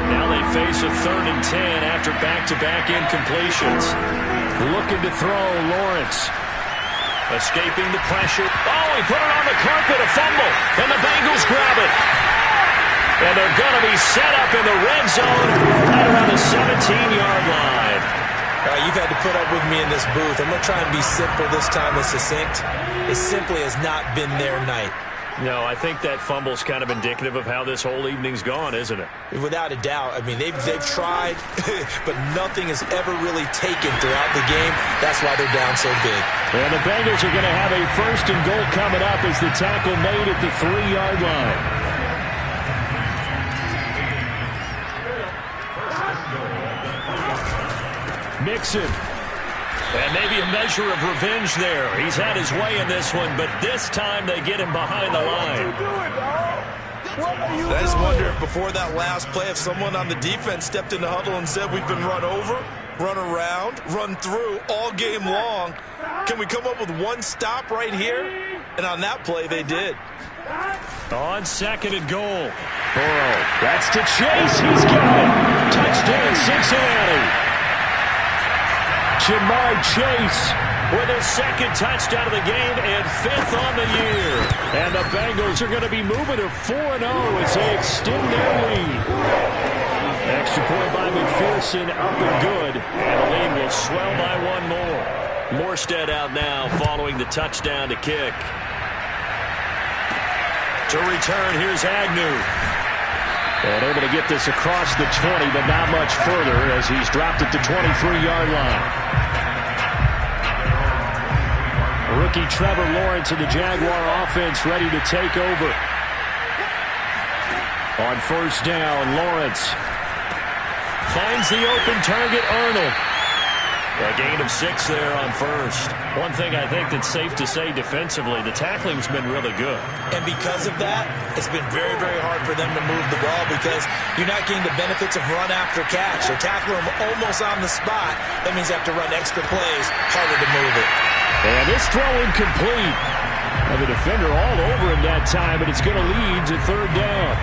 Now they face a 3rd and 10 after back-to-back incompletions. Looking to throw, Lawrence. Escaping the pressure. Oh, he put it on the carpet, a fumble. And the Bengals grab it. And they're going to be set up in the red zone right around the 17-yard line. You've had to put up with me in this booth. I'm going to try and be simple this time and succinct. It simply has not been their night. No, I think that fumble's kind of indicative of how this whole evening's gone, isn't it? Without a doubt. I mean, they've tried, but nothing has ever really taken throughout the game. That's why they're down so big. And the Bengals are going to have a 1st and goal coming up as the tackle made at the 3-yard line. Mixon. And maybe a measure of revenge there. He's had his way in this one, but this time they get him behind the line. I just wonder if before that last play, if someone on the defense stepped in the huddle and said, we've been run over, run around, run through all game long. Can we come up with one stop right here? And on that play, they did. On 2nd and goal. Burrow. That's to Chase. He's got it. Touchdown, Cincinnati. Jamar Chase with his 2nd touchdown of the game and 5th on the year. And the Bengals are going to be moving to 4-0 as they extend their lead. Extra point by McPherson, up and good. And the lead will swell by 1 more. Morstead out now following the touchdown to kick. To return, here's Agnew. And able to get this across the 20, but not much further as he's dropped it to 23-yard line. Rookie Trevor Lawrence and the Jaguar offense ready to take over. On 1st down, Lawrence finds the open target, Arnold. A gain of 6 there on 1st. One thing I think that's safe to say defensively, the tackling's been really good. And because of that, it's been very, very hard for them to move the ball because you're not getting the benefits of run after catch. They're tackling them almost on the spot. That means they have to run extra plays, harder to move it. And this throw incomplete. And the defender all over him that time, and it's going to lead to 3rd down.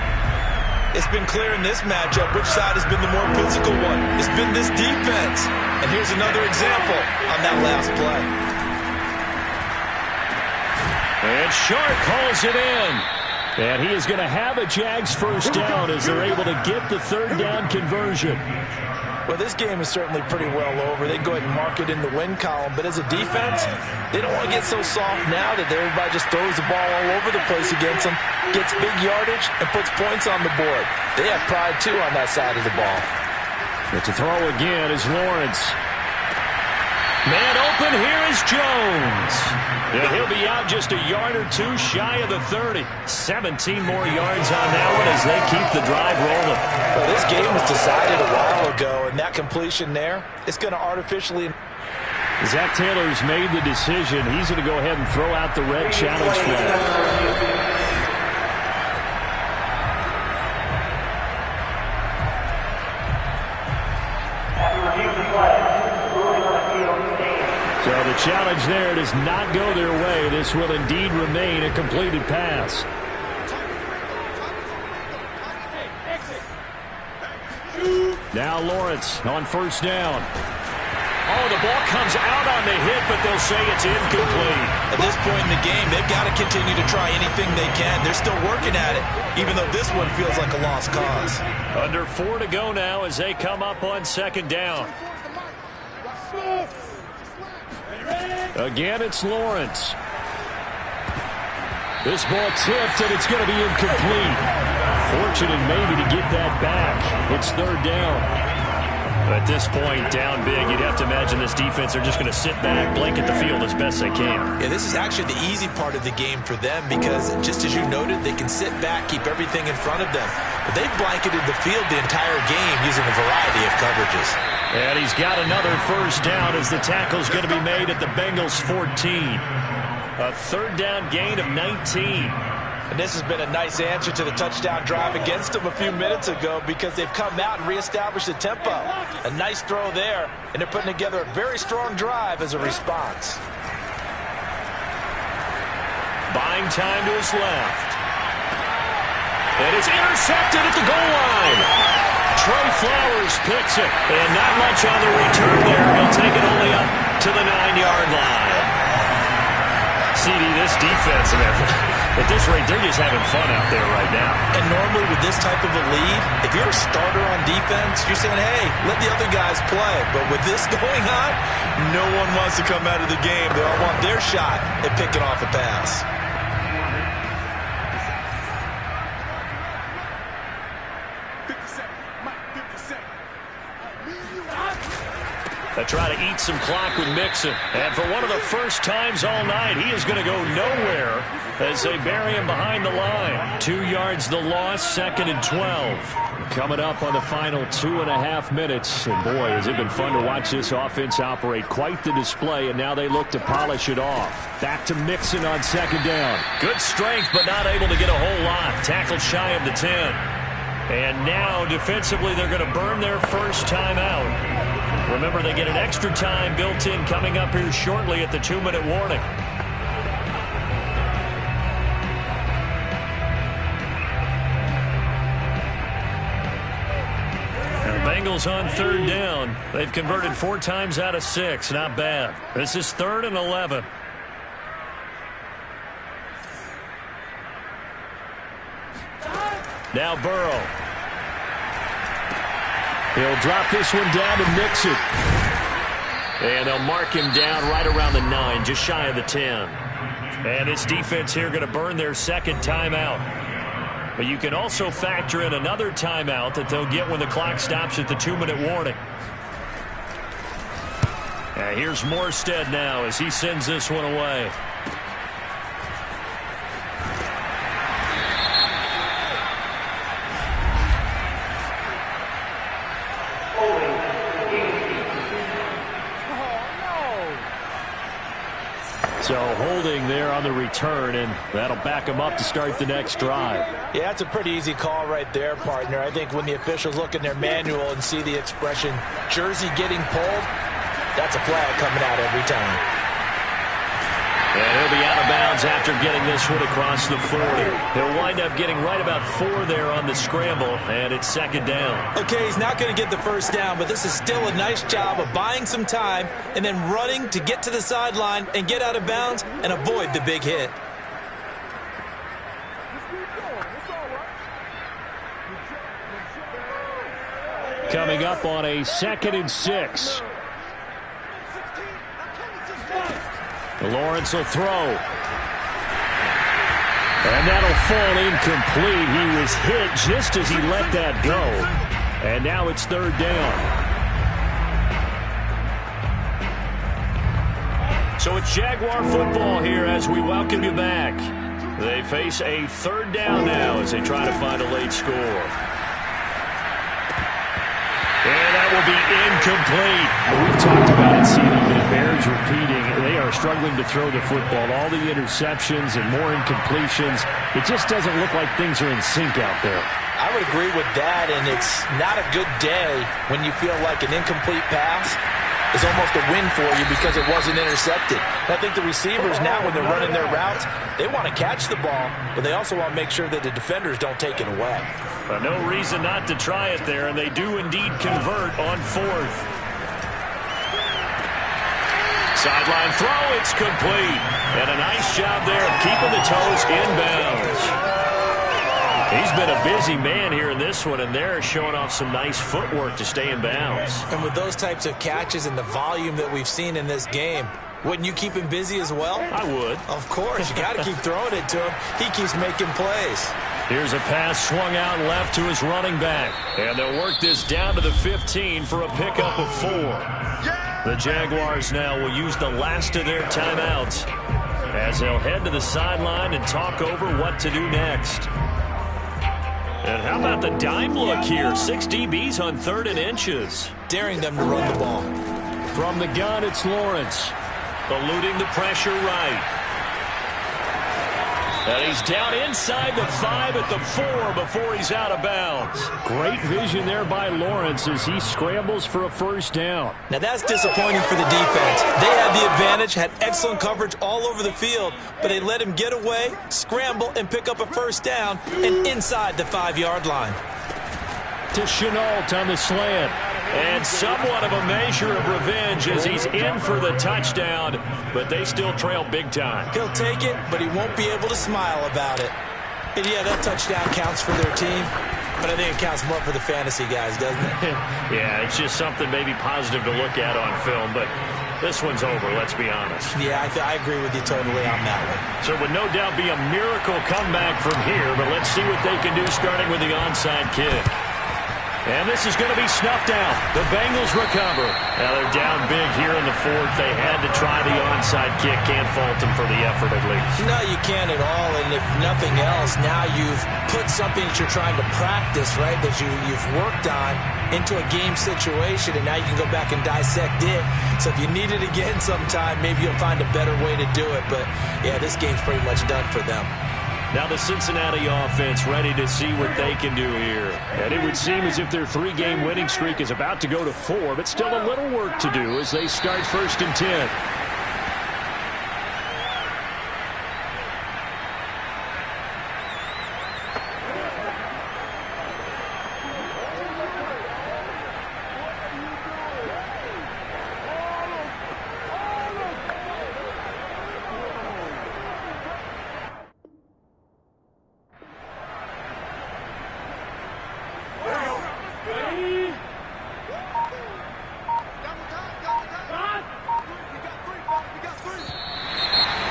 It's been clear in this matchup which side has been the more physical one. It's been this defense. And here's another example on that last play. And Sharp calls it in. And he is going to have a Jags 1st down as they're able to get the 3rd down conversion. Well, this game is certainly pretty well over. They go ahead and mark it in the win column. But as a defense, they don't want to get so soft now that everybody just throws the ball all over the place against them, gets big yardage, and puts points on the board. They have pride, too, on that side of the ball. But to throw again is Lawrence. Man open, here is Jones. Yeah, he'll be out just a yard or 2 shy of the 30. 17 more yards on that one as they keep the drive rolling. Well, this game was decided a while ago, and that completion there, it's going to artificially... Zach Taylor's made the decision. He's going to go ahead and throw out the red challenge flag. So the challenge there does not go their way. This will indeed remain a completed pass. Now Lawrence on 1st down. Oh, the ball comes out on the hit, but they'll say it's incomplete. At this point in the game, they've got to continue to try anything they can. They're still working at it, even though this one feels like a lost cause. Under 4 to go now as they come up on 2nd down. Again, it's Lawrence. This ball tipped, and it's going to be incomplete. Fortunate maybe to get that back. It's 3rd down. At this point, down big, you'd have to imagine this defense are just going to sit back, blanket the field as best they can. Yeah, this is actually the easy part of the game for them because, just as you noted, they can sit back, keep everything in front of them. But they've blanketed the field the entire game using a variety of coverages. And he's got another first down as the tackle's going to be made at the Bengals 14. A third down gain of 19. And this has been a nice answer to the touchdown drive against them a few minutes ago because they've come out and reestablished the tempo. A nice throw there, and they're putting together a very strong drive as a response. Buying time to his left. And it's intercepted at the goal line. Trey Flowers picks it. And not much on the return there. He'll take it only up to the 9-yard line. CD, this defense, at this rate, they're just having fun out there right now. And normally with this type of a lead, if you're a starter on defense, you're saying, hey, let the other guys play. But with this going on, no one wants to come out of the game. They all want their shot at picking off a pass. They try to eat some clock with Mixon. And for one of the first times all night, he is going to go nowhere as they bury him behind the line. 2 yards the loss, 2nd and 12. Coming up on the final 2.5 minutes. And boy, has it been fun to watch this offense operate. Quite the display, and now they look to polish it off. Back to Mixon on 2nd down. Good strength, but not able to get a whole lot. Tackled shy of the 10. And now, defensively, they're going to burn their first time out. Remember, they get an extra time built in coming up here shortly at the 2-minute warning. Now, Bengals on 3rd down. They've converted 4 times out of 6. Not bad. This is 3rd and 11. Now Burrow. He'll drop this one down to Mixon. And they'll mark him down right around the 9, just shy of the 10. And this defense here going to burn their 2nd timeout. But you can also factor in another timeout that they'll get when the clock stops at the 2-minute warning. And here's Morstead now as he sends this one away. So holding there on the return, and that'll back him up to start the next drive. Yeah, that's a pretty easy call right there, partner. I think when the officials look in their manual and see the expression, jersey getting pulled, that's a flag coming out every time. And he'll be out of bounds after getting this one across the 40. He'll wind up getting right about 4 there on the scramble, and it's 2nd down. Okay, he's not going to get the first down, but this is still a nice job of buying some time and then running to get to the sideline and get out of bounds and avoid the big hit. Coming up on a 2nd and 6. Lawrence will throw. And that'll fall incomplete. He was hit just as he let that go. And now it's 3rd down. So it's Jaguar football here as we welcome you back. They face a 3rd down now as they try to find a late score. And that will be incomplete. We've talked about it, CD, but it bears repeating. They are struggling to throw the football. All the interceptions and more incompletions. It just doesn't look like things are in sync out there. I would agree with that, and it's not a good day when you feel like an incomplete pass is almost a win for you because it wasn't intercepted. And I think the receivers now, when they're running their routes, they want to catch the ball, but they also want to make sure that the defenders don't take it away. But no reason not to try it there, and they do indeed convert on 4th. Sideline throw, it's complete. And a nice job there of keeping the toes inbounds. He's been a busy man here in this one, and they're showing off some nice footwork to stay in bounds. And with those types of catches and the volume that we've seen in this game, wouldn't you keep him busy as well? I would. Of course. You got to keep throwing it to him. He keeps making plays. Here's a pass swung out left to his running back. And they'll work this down to the 15 for a pickup of 4. The Jaguars now will use the last of their timeouts as they'll head to the sideline and talk over what to do next. And how about the dime look here? 6 DBs on 3rd and inches. Daring them to run the ball. From the gun, it's Lawrence. Eluding the pressure right. And he's down inside the 5 at the 4 before he's out of bounds. Great vision there by Lawrence as he scrambles for a first down. Now that's disappointing for the defense. They had the advantage, had excellent coverage all over the field, but they let him get away, scramble, and pick up a first down and inside the 5-yard line. To Chenault on the slant. And somewhat of a measure of revenge as he's in for the touchdown, but they still trail big time. He'll take it, but he won't be able to smile about it. And yeah, that touchdown counts for their team, but I think it counts more for the fantasy guys, doesn't it? Yeah, it's just something maybe positive to look at on film, but this one's over, let's be honest. Yeah, I agree with you totally on that one. So it would no doubt be a miracle comeback from here, but let's see what they can do starting with the onside kick. And this is going to be snuffed out. The Bengals recover. Now they're down big here in the 4th. They had to try the onside kick. Can't fault them for the effort at least. No, you can't at all. And if nothing else, now you've put something that you're trying to practice, right, that you've worked on into a game situation, and now you can go back and dissect it. So if you need it again sometime, maybe you'll find a better way to do it. But, yeah, this game's pretty much done for them. Now the Cincinnati offense ready to see what they can do here. And it would seem as if their 3-game winning streak is about to go to 4, but still a little work to do as they start 1st and 10.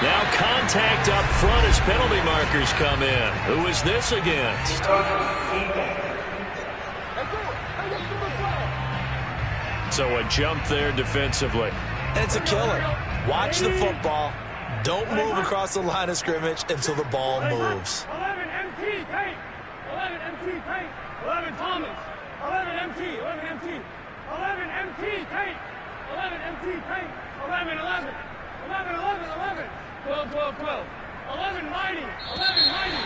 Now contact up front as penalty markers come in. Who is this against? So a jump there defensively. And it's a killer. Watch the football. Don't move across the line of scrimmage until the ball moves. 11 MT, Tate. 11 MT, Tate. 11 Thomas. 11 MT, 11 MT. 11 MT, Tate. 11 MT, Tate. 11, 11. 11, 11, 11. 12, 12, 12. 11 Mighty. 11 Mighty.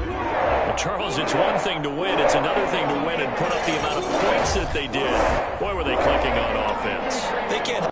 Well, Charles, it's one thing to win. It's another thing to win and put up the amount of points that they did. Boy, were they clicking on offense. They can't.